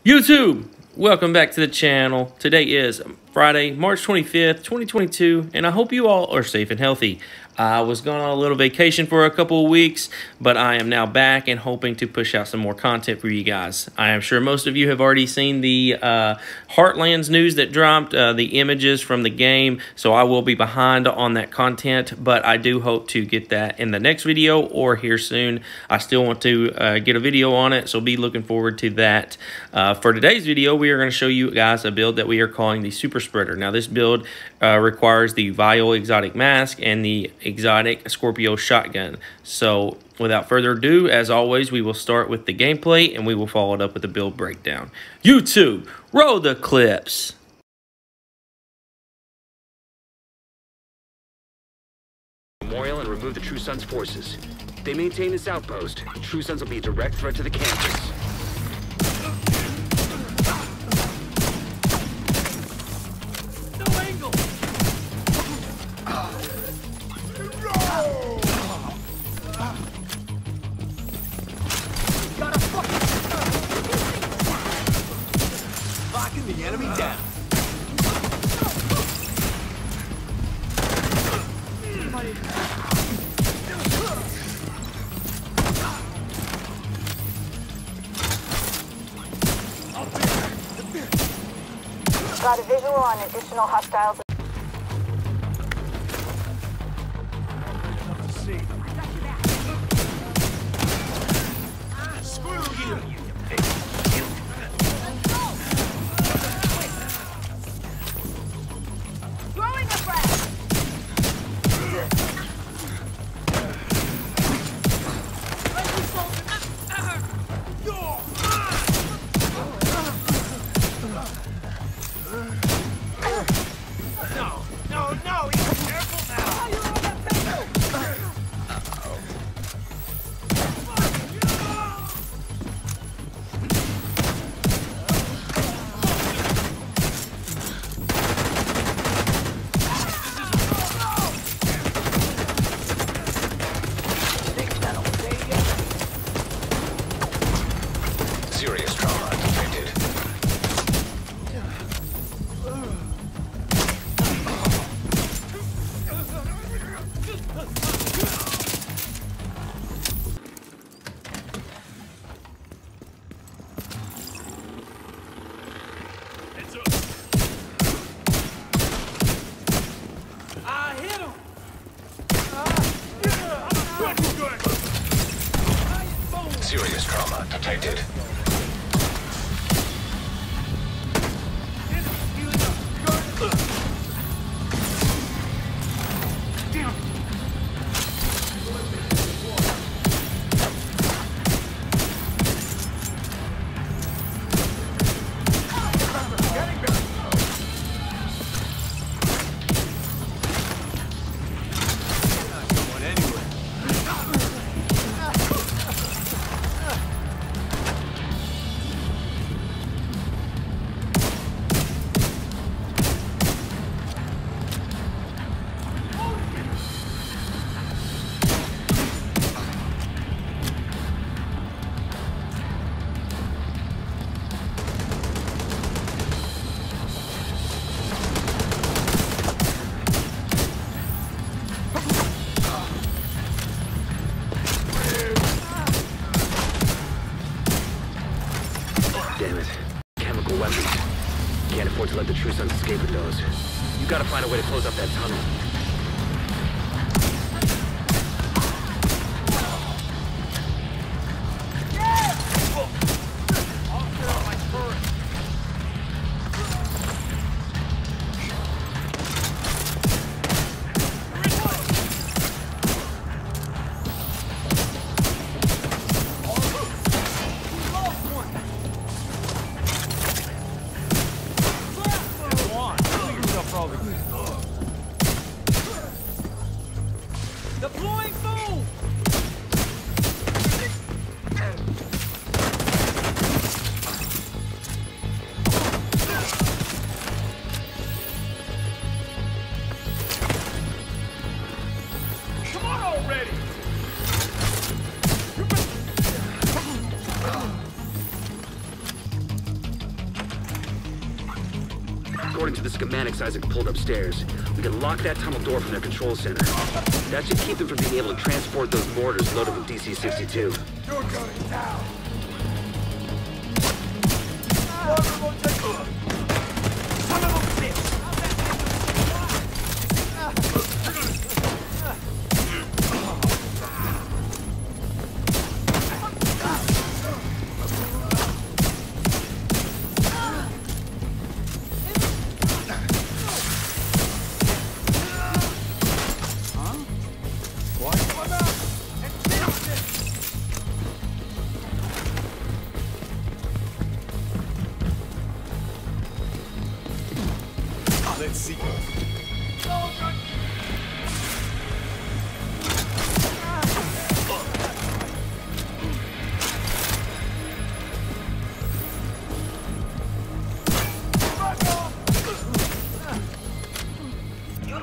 YouTube, welcome back to the channel. Today is Friday, March 25th, 2022, and I hope you all are safe and healthy. I was gone on a little vacation for a couple of weeks, but I am now back and hoping to push out some more content for you guys. I am sure most of you have already seen the Heartlands news that dropped, the images from the game, so I will be behind on that content, but I do hope to get that in the next video or here soon. I still want to get a video on it, so be looking forward to that. For today's video, we are going to show you guys a build that we are calling the Super Spreader. Now, this build requires the Vial exotic mask and the exotic Scorpio shotgun. So without further ado, as always, we will start with the gameplay and we will follow it up with the build breakdown. YouTube, roll the clips. Memorial and remove the True Sons forces. They maintain this outpost. True Sons will be a direct threat to the campus. The enemy down. Got a visual on additional hostiles. Serious trauma detected. Serious trauma detected. Damn it. Chemical weapons. Can't afford to let the True Sons escape with those. You gotta find a way to close up that tunnel. according to the schematics Isaac pulled upstairs. We can lock that tunnel door from their control center. That should keep them from being able to transport those mortars loaded with DC-62. You're going down! Son of a bitch! Let's see. You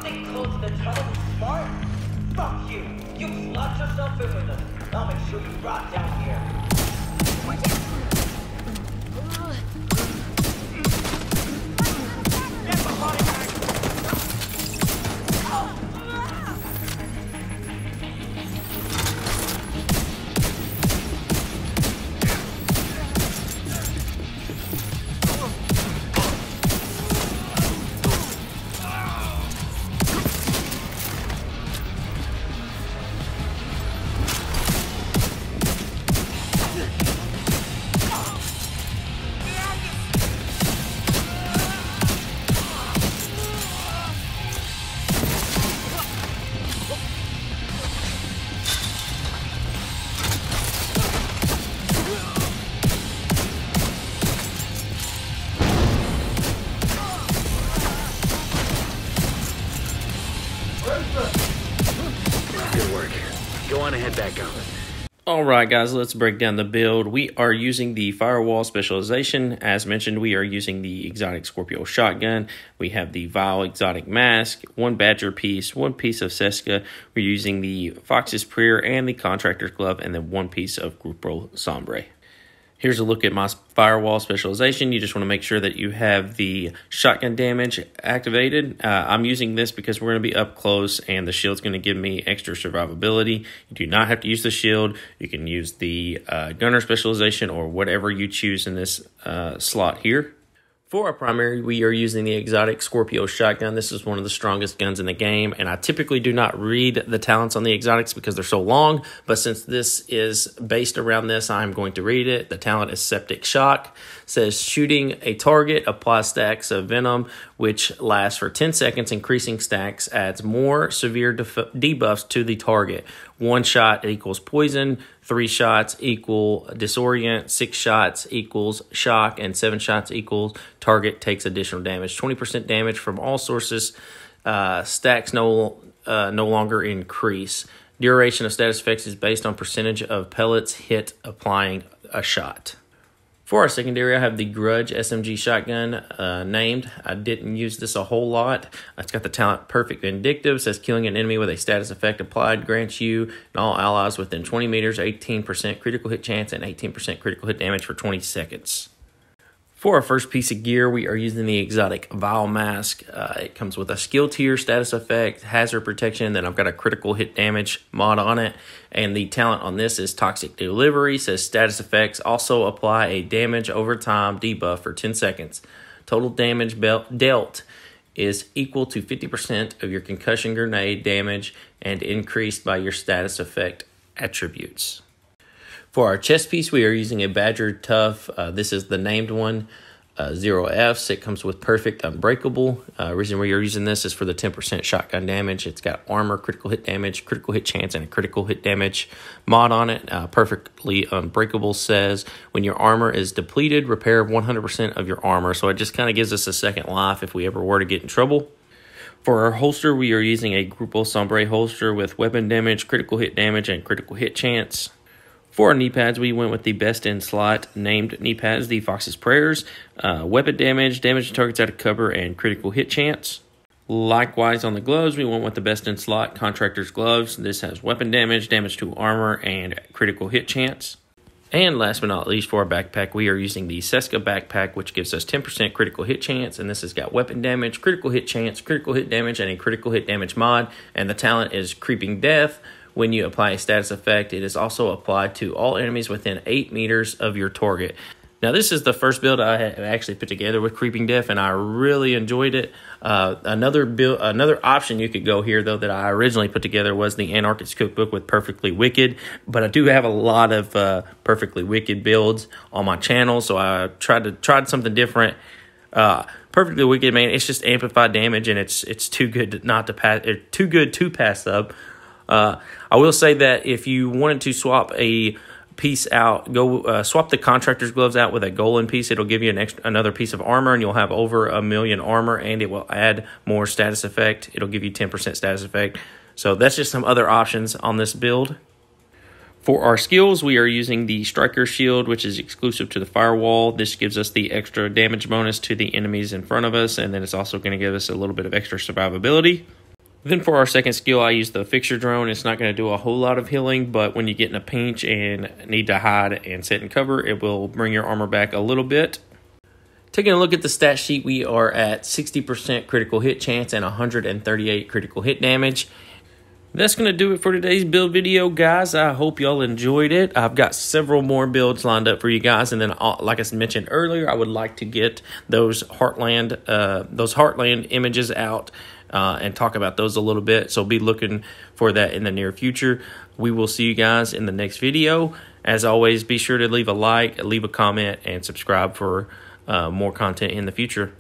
think closing the tunnel is smart? Fuck you! You locked yourself in with us. I'll make sure you rot down here. Good work. Go on and head back out. Alright guys, let's break down the build. We are using the firewall specialization. As mentioned, we are using the exotic Scorpio shotgun. We have the Vile exotic mask, one Badger piece, one piece of Seska. We're using the Fox's Prayer and the Contractor's Glove, and then one piece of Grupo Sombre. Here's a look at my firewall specialization. You just want to make sure that you have the shotgun damage activated. I'm using this because we're going to be up close and the shield's going to give me extra survivability. You do not have to use the shield. You can use the gunner specialization or whatever you choose in this slot here. For our primary, we are using the exotic Scorpio shotgun. This is one of the strongest guns in the game, and I typically do not read the talents on the exotics because they're so long, but since this is based around this, I'm going to read it. The talent is Septic Shock. It says, shooting a target, apply stacks of venom, which lasts for 10 seconds. Increasing stacks adds more severe debuffs to the target. 1 shot equals poison, 3 shots equal disorient, 6 shots equals shock, and 7 shots equals target takes additional damage. 20% damage from all sources. Stacks no longer increase. Duration of status effects is based on percentage of pellets hit applying a shot. For our secondary, I have the Grudge SMG shotgun named. I didn't use this a whole lot. It's got the talent Perfect Vindictive. It says killing an enemy with a status effect applied grants you and all allies within 20 meters 18% critical hit chance and 18% critical hit damage for 20 seconds. For our first piece of gear, we are using the exotic Vile mask. It comes with a skill tier, status effect, hazard protection, then I've got a critical hit damage mod on it. And the talent on this is Toxic Delivery. It says status effects also apply a damage over time debuff for 10 seconds. Total damage dealt is equal to 50% of your concussion grenade damage and increased by your status effect attributes. For our chest piece, we are using a Badger Tough. This is the named one, 0Fs. It comes with Perfect Unbreakable. Reason we are using this is for the 10% shotgun damage. It's got armor, critical hit damage, critical hit chance, and a critical hit damage mod on it. Perfectly Unbreakable says when your armor is depleted, repair 100% of your armor. So it just kind of gives us a second life if we ever were to get in trouble. For our holster, we are using a Grupo Sombre holster with weapon damage, critical hit damage, and critical hit chance. For our knee pads, we went with the best in slot named knee pads, the Fox's Prayers. Weapon damage, damage to targets out of cover, and critical hit chance. Likewise, on the gloves, we went with the best in slot Contractor's Gloves. This has weapon damage, damage to armor, and critical hit chance. And last but not least, for our backpack, we are using the Seska backpack, which gives us 10% critical hit chance. And this has got weapon damage, critical hit chance, critical hit damage, and a critical hit damage mod. And the talent is Creeping Death. When you apply a status effect, it is also applied to all enemies within 8 meters of your target. Now, this is the first build I have actually put together with Creeping Death, and I really enjoyed it. Another option you could go here, though, that I originally put together was the Anarchist Cookbook with Perfectly Wicked. But I do have a lot of Perfectly Wicked builds on my channel, so I tried something different. Perfectly Wicked, man, it's just amplified damage, and it's too good not to pass. Too good to pass up. I will say that if you wanted to swap a piece out, go swap the Contractor's Gloves out with a Golan piece. It'll give you another piece of armor, and you'll have over 1,000,000 armor, and it will add more status effect. It'll give you 10% status effect. So that's just some other options on this build. For our skills, we are using the Striker Shield, which is exclusive to the Firewall. This gives us the extra damage bonus to the enemies in front of us, and then it's also going to give us a little bit of extra survivability. Then for our second skill, I use the Fixer Drone. It's not going to do a whole lot of healing, but when you get in a pinch and need to hide and sit in cover, it will bring your armor back a little bit. Taking a look at the stat sheet, we are at 60% critical hit chance and 138 critical hit damage. That's going to do it for today's build video, guys. I hope y'all enjoyed it. I've got several more builds lined up for you guys, and then, like I mentioned earlier, I would like to get those Heartland images out and talk about those a little bit. So be looking for that in the near future. We will see you guys in the next video. As always, be sure to leave a like, leave a comment, and subscribe for more content in the future.